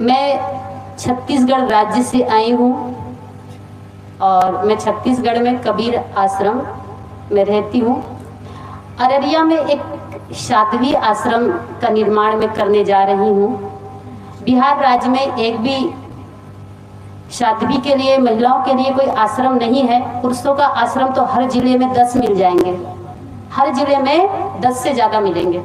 मैं छत्तीसगढ़ राज्य से आई हूँ और मैं छत्तीसगढ़ में कबीर आश्रम में रहती हूँ। अररिया में एक साध्वी आश्रम का निर्माण मैं करने जा रही हूँ। बिहार राज्य में एक भी साध्वी के लिए, महिलाओं के लिए कोई आश्रम नहीं है। पुरुषों का आश्रम तो हर जिले में 10 मिल जाएंगे, हर जिले में 10 से ज़्यादा मिलेंगे,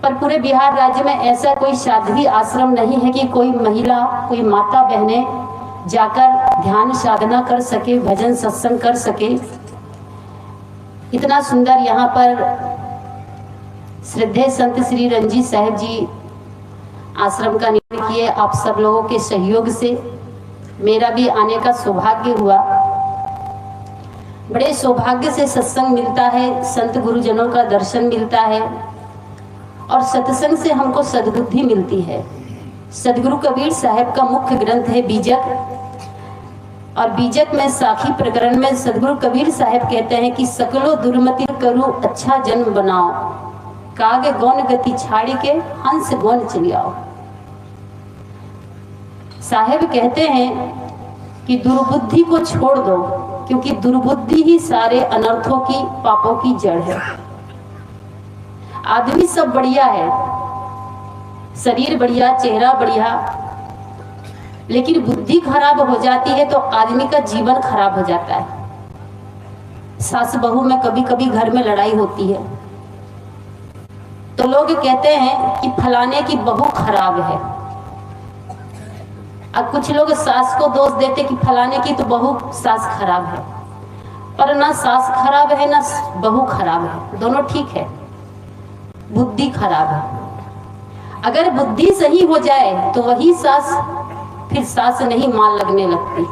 पर पूरे बिहार राज्य में ऐसा कोई साध्वी आश्रम नहीं है कि कोई महिला, कोई माता बहनें जाकर ध्यान साधना कर सके, भजन सत्संग कर सके। इतना सुंदर यहाँ पर श्रद्धेय संत श्री रंजीत साहिब जी आश्रम का निर्माण किए। आप सब लोगों के सहयोग से मेरा भी आने का सौभाग्य हुआ। बड़े सौभाग्य से सत्संग मिलता है, संत गुरुजनों का दर्शन मिलता है और सत्संग से हमको सद्बुद्धि मिलती है। सदगुरु कबीर साहब का मुख्य ग्रंथ है बीजक, और बीजक में साखी प्रकरण में सदगुरु कबीर साहब कहते हैं कि सकलो दुर्मति करू अच्छा जन्म बनाओ, कागे गौन गति छाड़ी के हंस गौन चली आओ। साहब कहते हैं कि दुर्बुद्धि को छोड़ दो, क्योंकि दुर्बुद्धि ही सारे अनर्थों की, पापों की जड़ है। आदमी सब बढ़िया है, शरीर बढ़िया, चेहरा बढ़िया, लेकिन बुद्धि खराब हो जाती है तो आदमी का जीवन खराब हो जाता है। सास बहू में कभी कभी घर में लड़ाई होती है तो लोग कहते हैं कि फलाने की बहू खराब है। अब कुछ लोग सास को दोष देते कि फलाने की तो बहू, सास खराब है, पर ना सास खराब है ना बहू खराब है, दोनों ठीक है, बुद्धि खराब है। अगर बुद्धि सही हो जाए तो वही सास फिर सास नहीं मान लगने लगती,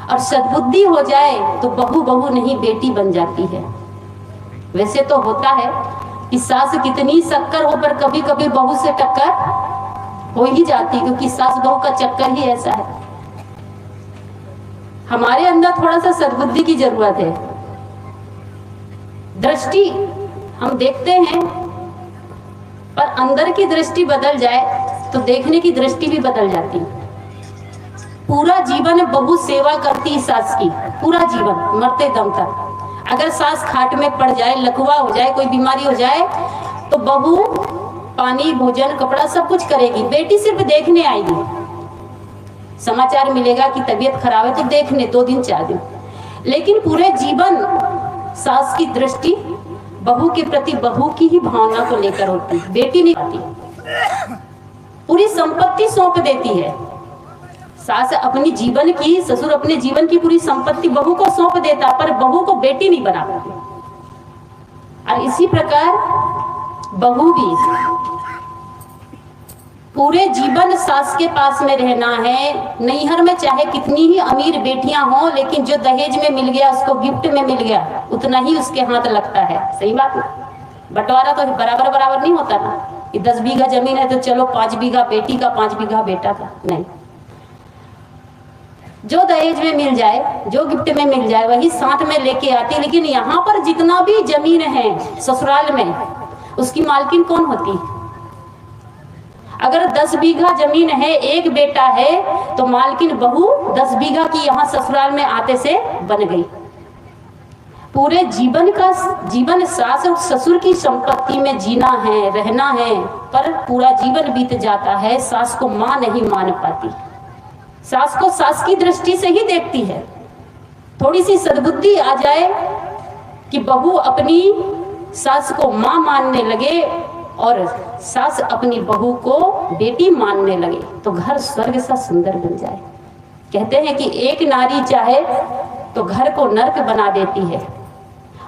और सद्बुद्धि हो जाए तो बहू बहू नहीं बेटी बन जाती है। वैसे तो होता है कि सास कितनी शक्कर हो पर कभी कभी बहू से टक्कर हो ही जाती, क्योंकि सास बहू का चक्कर ही ऐसा है। हमारे अंदर थोड़ा सा सद्बुद्धि की जरूरत है। दृष्टि हम देखते हैं, पर अंदर की दृष्टि बदल जाए तो देखने की दृष्टि भी बदल जाती। पूरा जीवन बहू सेवा करती सास की, पूरा जीवन मरते दम तक। अगर सास खाट में पड़ जाए, लकवा हो जाए, कोई बीमारी हो जाए, तो बहू पानी, भोजन, कपड़ा सब कुछ करेगी, बेटी सिर्फ देखने आएगी। समाचार मिलेगा कि तबीयत खराब है तो देखने 2 दिन 4 दिन, लेकिन पूरे जीवन सास की दृष्टि बहू के प्रति, बहू की ही भावना को लेकर होती, बेटी नहीं आती। पूरी संपत्ति सौंप देती है सास अपनी जीवन की, ससुर अपने जीवन की पूरी संपत्ति बहू को सौंप देता, पर बहू को बेटी नहीं बना पाती। और इसी प्रकार बहू भी पूरे जीवन सास के पास में रहना है। नैहर में चाहे कितनी ही अमीर बेटियां हों, लेकिन जो दहेज में मिल गया, उसको गिफ्ट में मिल गया, उतना ही उसके हाथ लगता है। सही बात ना? बंटवारा तो बराबर बराबर नहीं होता ना, कि 10 बीघा जमीन है तो चलो 5 बीघा बेटी का, 5 बीघा बेटा का, नहीं। जो दहेज में मिल जाए, जो गिफ्ट में मिल जाए, वही साथ में लेके आती। लेकिन यहाँ पर जितना भी जमीन है ससुराल में, उसकी मालकिन कौन होती? अगर 10 बीघा जमीन है, एक बेटा है, तो मालकिन बहू 10 बीघा की यहाँ ससुराल में आते से बन गई। पूरे जीवन सास और ससुर की संपत्ति में जीना है, रहना है, पर पूरा जीवन बीत जाता है, सास को मां नहीं मान पाती। सास को सास की दृष्टि से ही देखती है। थोड़ी सी सद्बुद्धि आ जाए कि बहू अपनी सास को मां मानने लगे और सास अपनी बहू को बेटी मानने लगे, तो घर स्वर्ग सा सुंदर बन जाए। कहते हैं कि एक नारी चाहे तो घर को नर्क बना देती है,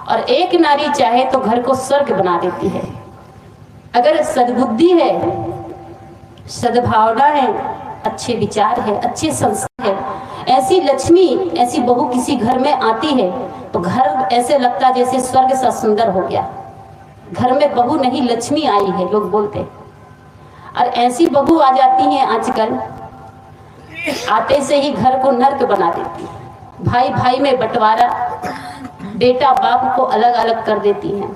और एक नारी चाहे तो घर को स्वर्ग बना देती है। अगर सद्बुद्धि है, सद्भावना है, अच्छे विचार है, अच्छे संस्कार है, ऐसी लक्ष्मी, ऐसी बहू किसी घर में आती है तो घर ऐसे लगता जैसे स्वर्ग सा सुंदर हो गया। घर में बहू नहीं लक्ष्मी आई है, लोग बोलते। और ऐसी बहू आ जाती हैं आजकल, आते से ही घर को नर्क बना देती है। भाई भाई में बंटवारा, बेटा बाप को अलग अलग कर देती हैं।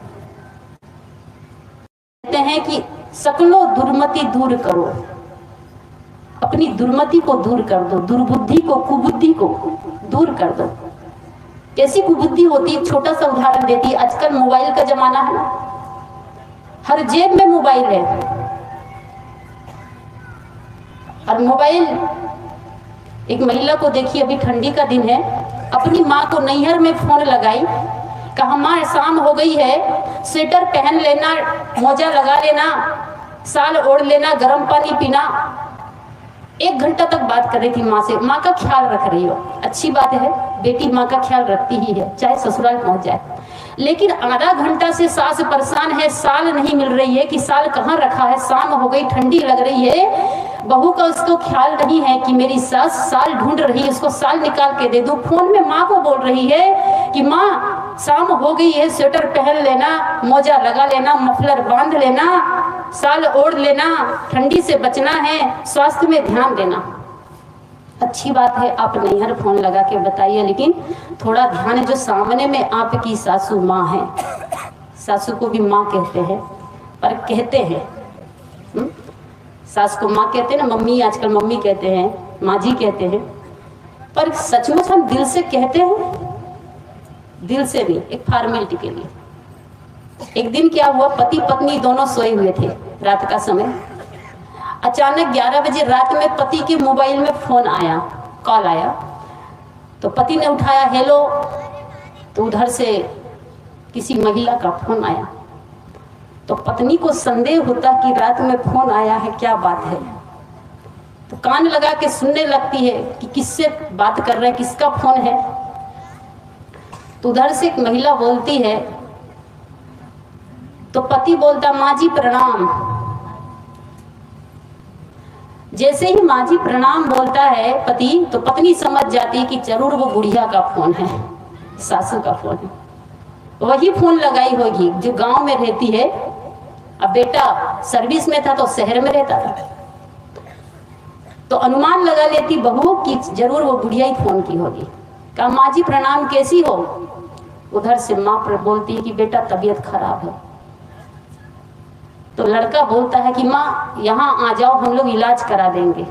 कहते हैं कि सकलो दुर्मति दूर करो, अपनी दुर्मति को दूर कर दो, दुर्बुद्धि को, कुबुद्धि को दूर कर दो। कैसी कुबुद्धि होती है, छोटा सा उदाहरण देती है। आजकल मोबाइल का जमाना है ना, हर जेब में मोबाइल है। और मोबाइल, एक महिला को देखिए, अभी ठंडी का दिन है, अपनी माँ को नैहर में फोन लगाई, कहा माँ शाम हो गई है, स्वेटर पहन लेना, मोजा लगा लेना, साल ओढ़ लेना, गर्म पानी पीना। 1 घंटा तक बात कर रही थी माँ से। माँ का ख्याल रख रही हो, अच्छी बात है, बेटी माँ का ख्याल रखती ही है, चाहे ससुराल पहुंच जाए। लेकिन आधा घंटा से सास परेशान है, साल नहीं मिल रही है कि साल कहाँ रखा है, शाम हो गई, ठंडी लग रही है, बहू का उसको ख्याल नहीं है कि मेरी सास साल ढूंढ रही है, उसको साल निकाल के दे दो। फोन में माँ को बोल रही है कि माँ शाम हो गई है, स्वेटर पहन लेना, मोजा लगा लेना, मफलर बांध लेना, साल ओढ़ लेना, ठंडी से बचना है, स्वास्थ्य में ध्यान देना। अच्छी बात है, आप नैहर फोन लगा के बताइए, लेकिन थोड़ा ध्यान है, जो सामने में आपकी सासू माँ है, सासू को भी माँ कहते हैं, पर कहते हैं, सास को माँ कहते हैं ना, मम्मी आजकल मम्मी कहते हैं, माँ जी कहते हैं, पर सचमुच हम दिल से कहते हैं, दिल से भी, एक फॉर्मेलिटी के लिए। एक दिन क्या हुआ, पति पत्नी दोनों सोए हुए थे, रात का समय। अचानक 11 बजे रात में पति के मोबाइल में फोन आया, कॉल आया, तो पति ने उठाया, हेलो, तो उधर से किसी महिला का फोन आया। तो पत्नी को संदेह होता कि रात में फोन आया है, क्या बात है, तो कान लगा के सुनने लगती है कि किससे बात कर रहे हैं, किसका फोन है। तो उधर से एक महिला बोलती है, तो पति बोलता, माँ जी प्रणाम। जैसे ही माँ जी प्रणाम बोलता है पति, तो पत्नी समझ जाती है कि जरूर वो बुढ़िया का फोन है, सासू का फोन है। वही फोन लगाई होगी जो गांव में रहती है। अब बेटा सर्विस में था तो शहर में रहता था, तो अनुमान लगा लेती बहू कि जरूर वो बुढ़िया ही फोन की होगी। कहा माँ जी प्रणाम, कैसी हो। उधर से माँ पर बोलती है कि बेटा तबीयत खराब है। तो लड़का बोलता है कि माँ यहाँ आ जाओ, हम लोग इलाज करा देंगे।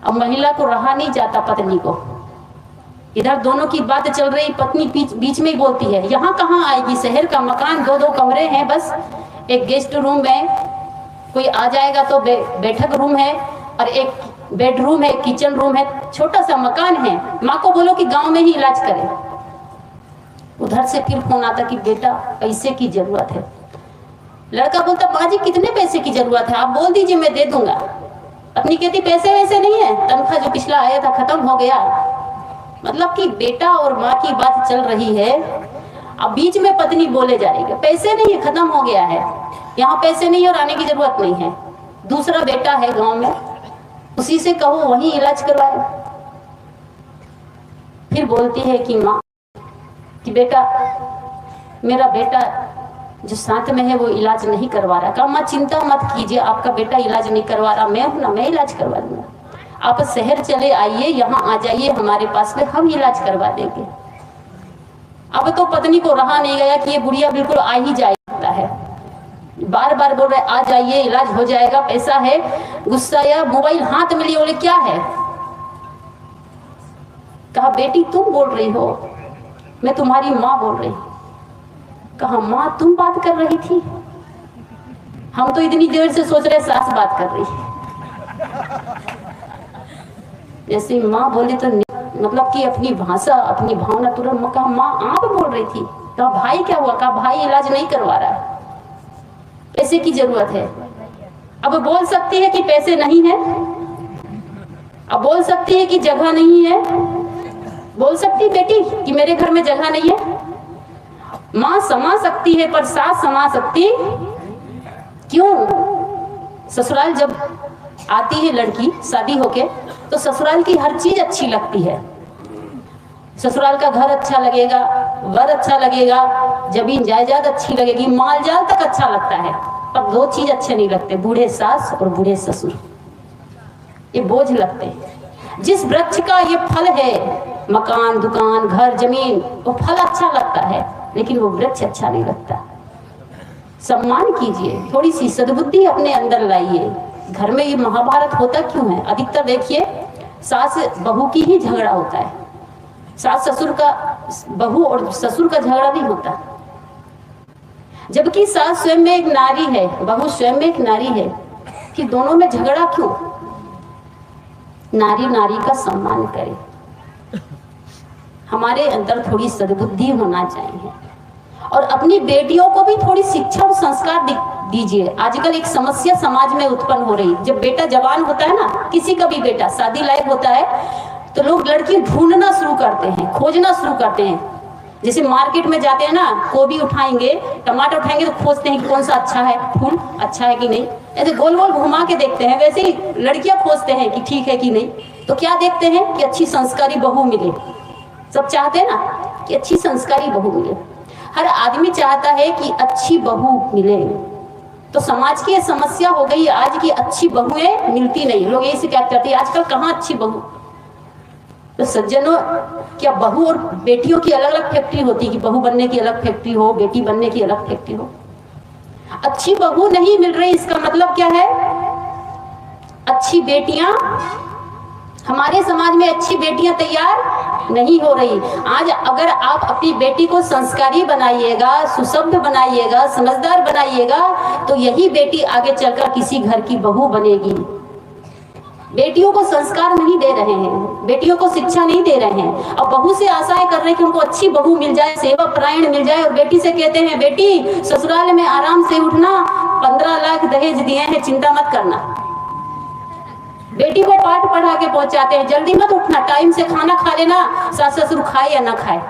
अब महिला को रहा नहीं जाता पत्नी को, इधर दोनों की बात चल रही, पत्नी बीच में ही बोलती है, यहाँ कहाँ आएगी, शहर का मकान, 2-2 कमरे हैं बस, एक गेस्ट रूम है, कोई आ जाएगा तो बैठक रूम है, और एक बेडरूम है, किचन रूम है, छोटा सा मकान है। माँ को बोलो कि गांव में ही इलाज करे। उधर से फिर फोन आता कि बेटा पैसे की जरूरत है। लड़का बोलता, माँ जी कितने पैसे की जरूरत है, आप बोल दीजिए मैं दे दूंगा। पत्नी कहती पैसे वैसे नहीं है, तनख्वाह जो पिछला आया था खत्म हो गया। मतलब कि बेटा और माँ की बात चल रही है, अब बीच में पत्नी बोले जा रही है पैसे नहीं है, खत्म हो गया है, यहाँ पैसे नहीं है और आने की जरूरत नहीं है। दूसरा बेटा है गांव में, उसी से कहो वही इलाज करवाए। फिर बोलती है कि माँ कि बेटा मेरा बेटा जो साथ में है वो इलाज नहीं करवा रहा। कहा माँ चिंता मत कीजिए, आपका बेटा इलाज नहीं करवा रहा, मैं हूं ना, मैं इलाज करवा दूंगा। आप शहर चले आइए, यहाँ आ जाइए हमारे पास में, हम इलाज करवा देंगे। अब तो पत्नी को रहा नहीं गया कि ये बुढ़िया बिल्कुल आ ही जाता है, बार बार बोल रहे आ जाइए, इलाज हो जाएगा, पैसा है। गुस्सा या मोबाइल हाथ में लिए, बोले क्या है। कहा बेटी तुम बोल रही हो, मैं तुम्हारी माँ बोल रही। कहा माँ तुम बात कर रही थी, हम तो इतनी देर से सोच रहे सास बात कर रही है। जैसे माँ बोले तो मतलब कि अपनी भाषा, अपनी भावना तुरंत। कहा माँ आप बोल रही थी। कहा भाई क्या हुआ। कहा भाई इलाज नहीं करवा रहा, पैसे की जरूरत है। अब बोल सकती है कि पैसे नहीं है, अब बोल सकती है कि जगह नहीं है, बोल सकती बेटी कि मेरे घर में जगह नहीं है। माँ समा सकती है पर सास समा सकती क्यों। ससुराल जब आती है लड़की शादी होके, तो ससुराल की हर चीज अच्छी लगती है। ससुराल का घर अच्छा लगेगा, वर अच्छा लगेगा, जमीन जायदाद अच्छी लगेगी, माल जाल तक अच्छा लगता है। पर 2 चीज अच्छे नहीं लगते, बूढ़े सास और बूढ़े ससुर, ये बोझ लगते हैं। जिस वृक्ष का ये फल है, मकान दुकान घर जमीन, वो फल अच्छा लगता है, लेकिन वो वृक्ष अच्छा नहीं लगता। सम्मान कीजिए, थोड़ी सी सद्बुद्धि अपने अंदर लाइए। घर में ये महाभारत होता क्यों है? अधिकतर देखिए सास बहू की ही झगड़ा होता है, सास ससुर का, बहू और ससुर का झगड़ा नहीं होता। जबकि सास स्वयं में एक नारी है, बहू स्वयं में एक नारी है, कि दोनों में झगड़ा क्यों? नारी नारी का सम्मान करे। हमारे अंदर थोड़ी सद्बुद्धि होना चाहिए और अपनी बेटियों को भी थोड़ी शिक्षा और संस्कार दीजिए। आजकल एक समस्या समाज में उत्पन्न हो रही, जब बेटा जवान होता है ना, किसी का भी बेटा शादी लायक होता है, तो लोग लड़की ढूंढना शुरू करते हैं, खोजना शुरू करते हैं। जैसे मार्केट में जाते हैं ना, गोभी उठाएंगे, टमाटर उठाएंगे तो खोजते हैं कि कौन सा अच्छा है, फूल अच्छा है कि नहीं, ऐसे गोल गोल घुमा के देखते हैं। वैसे ही लड़कियां खोजते हैं कि ठीक है कि नहीं। तो क्या देखते हैं कि अच्छी संस्कारी बहू मिले। सब चाहते हैं ना कि अच्छी संस्कारी बहू मिले, हर आदमी चाहता है कि अच्छी बहू मिले। तो समाज की ये समस्या हो गई आज की, अच्छी बहुएं मिलती नहीं। लोग यही से क्या करते हैं, आजकल कहाँ अच्छी बहू। तो सज्जनों, क्या बहू और बेटियों की अलग अलग फैक्ट्री होती है कि बहू बनने की अलग फैक्ट्री हो, बेटी बनने की अलग फैक्ट्री हो? अच्छी बहू नहीं मिल रही, इसका मतलब क्या है? अच्छी बेटियां, हमारे समाज में अच्छी बेटियां तैयार नहीं हो रही। आज अगर आप अपनी बेटी को संस्कारी बनाइएगा, सुशब्द बनाइएगा, समझदार बनाइएगा, तो यही बेटी आगे चलकर किसी घर की बहू बनेगी। बेटियों को संस्कार नहीं दे रहे हैं, बेटियों को शिक्षा नहीं दे रहे हैं, और बहू से आशाएं कर रहे हैं कि उनको अच्छी बहू मिल जाए, सेवा परायण मिल जाए, और बेटी से कहते हैं बेटी ससुराल में आराम से उठना, 15 लाख दहेज दिए हैं, चिंता मत करना। बेटी को पाठ पढ़ा के पहुंचाते हैं, जल्दी मत उठना, टाइम से खाना खा लेना, सास ससुर खाए या ना खाए।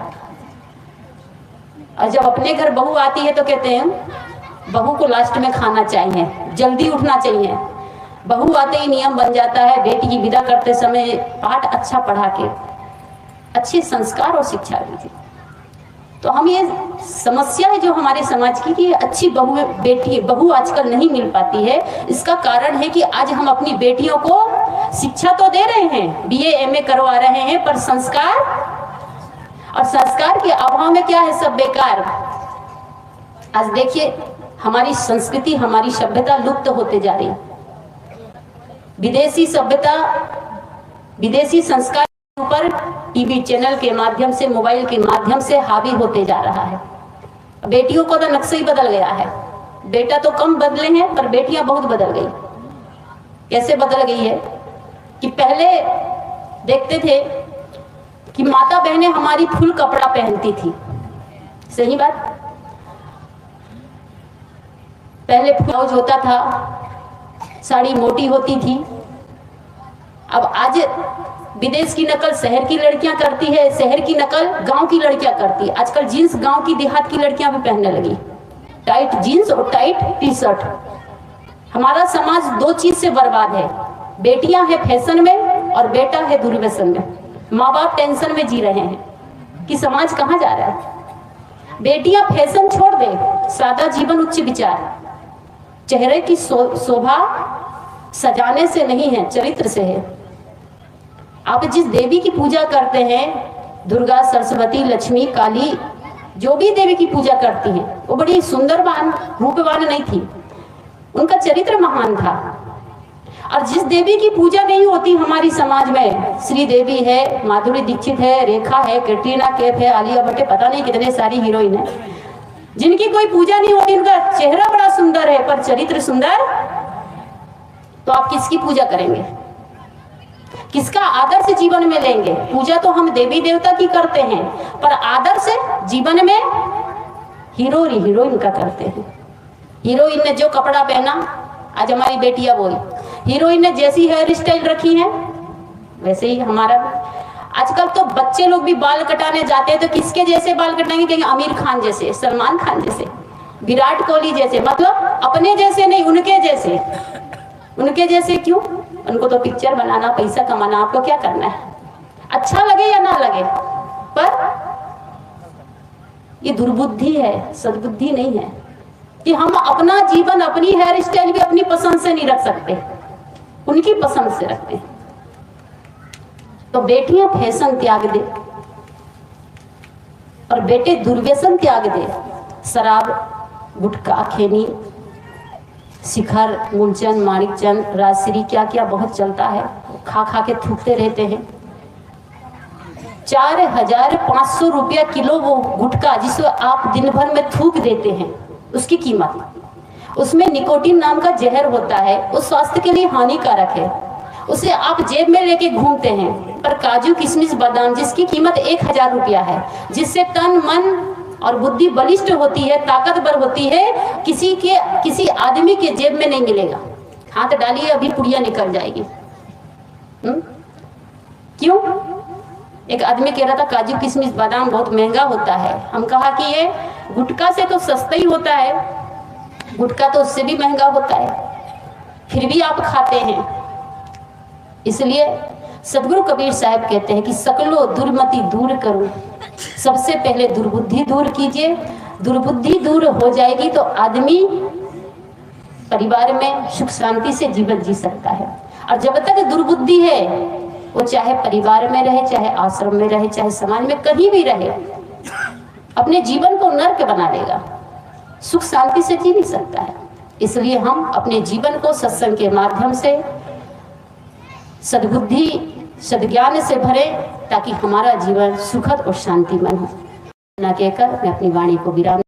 और जब अपने घर बहू आती है तो कहते हैं बहू को लास्ट में खाना चाहिए, जल्दी उठना चाहिए। बहू आते ही नियम बन जाता है, बेटी की विदा करते समय पाठ अच्छा पढ़ा के अच्छे संस्कार और शिक्षा दीजिए। तो हम ये समस्या है जो हमारे समाज की कि अच्छी बहू आजकल नहीं मिल पाती है। इसका कारण है कि आज हम अपनी बेटियों को शिक्षा तो दे रहे हैं, BA MA करवा रहे हैं, पर संस्कार, और संस्कार के अभाव में क्या है, सब बेकार। आज देखिए हमारी संस्कृति, हमारी सभ्यता लुप्त होते जा रही है। विदेशी सभ्यता, विदेशी संस्कार ऊपर टीवी चैनल के माध्यम से, मोबाइल के माध्यम से हावी होते जा रहा है। बेटियों को तो नक्शा ही बदल गया है। बेटा तो कम बदले हैं, पर बेटियां बहुत बदल गई। कैसे बदल गई है कि पहले देखते थे कि माता बहनें हमारी फुल कपड़ा पहनती थी, सही बात। पहले ब्लाउज होता था, साड़ी मोटी होती थी। अब आज विदेश की नकल शहर की लड़कियां करती है, शहर की नकल गांव की लड़कियां करती है। आजकल जीन्स गांव की देहात की लड़कियां भी पहनने लगी, टाइट जीन्स और टाइट टी-शर्ट। हमारा समाज दो चीज से बर्बाद है, बेटियां है फैशन में और बेटा है दुर्व्यसन में। माँ बाप टेंशन में जी रहे हैं कि समाज कहाँ जा रहा है। बेटियां फैशन छोड़ दे, सादा जीवन उच्च विचार। चेहरे की शोभा सजाने से नहीं है, चरित्र से है। आप जिस देवी की पूजा करते हैं, दुर्गा, सरस्वती, लक्ष्मी, काली, जो भी देवी की पूजा करती हैं, वो बड़ी सुंदरवान रूपवान नहीं थी, उनका चरित्र महान था। और जिस देवी की पूजा नहीं होती हमारी समाज में, श्री देवी है, माधुरी दीक्षित है, रेखा है, कैटरीना कैफ है, आलिया भट्ट है, पता नहीं कितने सारी हीरोइन है, जिनकी कोई पूजा नहीं होती, उनका चेहरा बड़ा सुंदर है पर चरित्र सुंदर, तो आप किसकी पूजा करेंगे? किसका आदर्श जीवन में लेंगे? पूजा तो हम देवी देवता की करते हैं, पर आदर्श जीवन में हीरो हीरोइन का करते हैं। हीरोइन ने जो कपड़ा पहना, आज हमारी बेटियां बोली, हीरोइन ने जैसी हेयर स्टाइल रखी है वैसे ही हमारा। आजकल तो बच्चे लोग भी बाल कटाने जाते हैं तो किसके जैसे बाल कटाएंगे? कहेंगे आमिर खान जैसे, सलमान खान जैसे, विराट कोहली जैसे। मतलब अपने जैसे नहीं, उनके जैसे। उनके जैसे क्यों? उनको तो पिक्चर बनाना, पैसा कमाना। आपको क्या करना है? अच्छा लगे या ना लगे, पर ये दुर्बुद्धि है, सद्बुद्धि नहीं है कि हम अपना जीवन, अपनी हेयर स्टाइल भी अपनी पसंद से नहीं रख सकते, उनकी पसंद से रखते हैं। तो बेटियां फैशन त्याग दे और बेटे दुर्व्यसन त्याग दे। शराब, गुटखा, खैनी, शिखर, मूलचंद, माणिकचंद, राजश्री, क्या क्या बहुत चलता है, खा खा के थूकते रहते हैं। 4500 रुपया किलो वो गुटखा जिसको आप दिन भर में थूक देते हैं, उसकी कीमत। उसमें निकोटीन नाम का जहर होता है, वो स्वास्थ्य के लिए हानिकारक है, उसे आप जेब में लेके घूमते हैं। पर काजू, किशमिश, बादाम जिसकी कीमत 1000 रुपया है, जिससे तन, मन और बुद्धि बलिष्ठ होती है, ताकतवर होती है, किसी आदमी के जेब में नहीं मिलेगा। हाथ डालिए, अभी पुड़िया निकल जाएगी। क्यों? एक आदमी कह रहा था काजू, किशमिश, बादाम बहुत महंगा होता है। हम कहा कि ये गुटखा से तो सस्ता ही होता है, गुटखा तो उससे भी महंगा होता है, फिर भी आप खाते हैं। इसलिए सदगुरु कबीर साहब कहते हैं कि सकलो दुर्मति दूर करो, सबसे पहले दुर्बुद्धि दूर कीजिए। दुर्बुद्धि दूर हो जाएगी तो आदमी परिवार में सुख शांति से जीवन जी सकता है। और जब तक दुर्बुद्धि है, वो चाहे परिवार में रहे, चाहे आश्रम में रहे, चाहे समाज में कहीं भी रहे, अपने जीवन को नर्क बना लेगा, सुख शांति से जी नहीं सकता है। इसलिए हम अपने जीवन को सत्संग के माध्यम से सद्बुद्धि, सद्ज्ञान से भरे, ताकि हमारा जीवन सुखद और शांतिमय हो। ना कहकर मैं अपनी वाणी को विराम